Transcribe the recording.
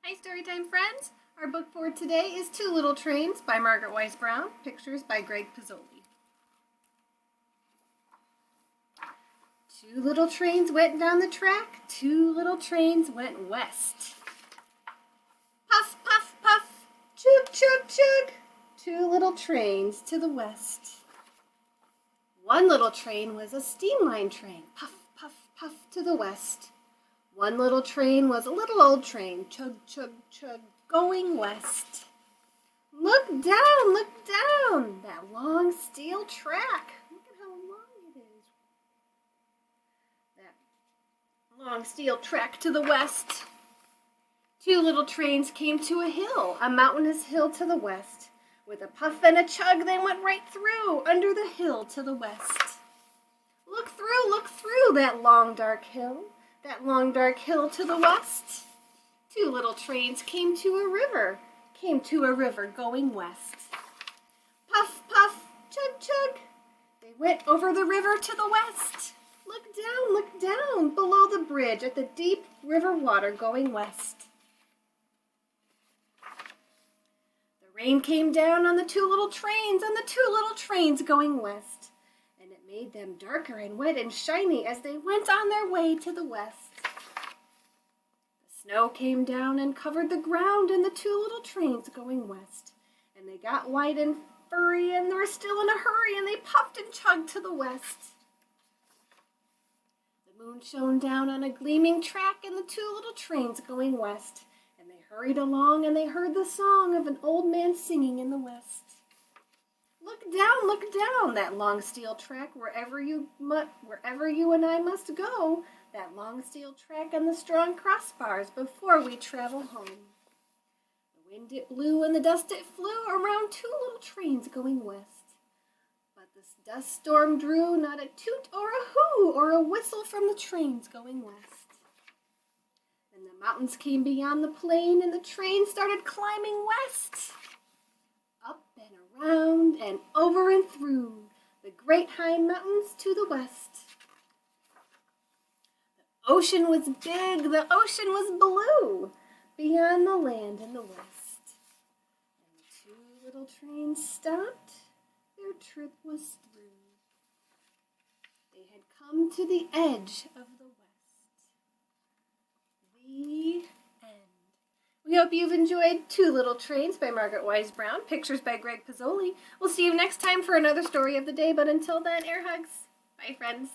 Hi Storytime friends! Our book for today is Two Little Trains by Margaret Wise Brown, pictures by Greg Pizzoli. Two little trains went down the track, two little trains went west. Puff, puff, puff, chug, chug, chug, two little trains to the west. One little train was a steamline train, puff, puff, puff to the west. One little train was a little old train, chug, chug, chug, going west. Look down, that long steel track. Look at how long it is. That long steel track to the west. Two little trains came to a hill, a mountainous hill to the west. With a puff and a chug, they went right through, under the hill to the west. Look through that long dark hill. That long dark hill to the west. Two little trains came to a river going west. Puff, puff, chug, chug. They went over the river to the west. Look down, below the bridge at the deep river water going west. The rain came down on the two little trains going west. And it made them darker and wet and shiny as they went on their way to the west. The snow came down and covered the ground in the two little trains going west. And they got white and furry and they were still in a hurry and they puffed and chugged to the west. The moon shone down on a gleaming track in the two little trains going west. And they hurried along and they heard the song of an old man singing in the west. Look down, that long steel track, wherever you and I must go, that long steel track and the strong crossbars before we travel home. The wind it blew and the dust it flew around two little trains going west. But this dust storm drew not a toot or a hoo or a whistle from the trains going west. Then the mountains came beyond the plain and the train started climbing west. Up and around and over and through the great high mountains to the west. The ocean was big, the ocean was blue, beyond the land in the west. And the two little trains stopped, their trip was through. They had come to the edge of the west. The end. We hope you've enjoyed Two Little Trains by Margaret Wise Brown, pictures by Greg Pizzoli. We'll see you next time for another story of the day, but until then, air hugs. Bye, friends.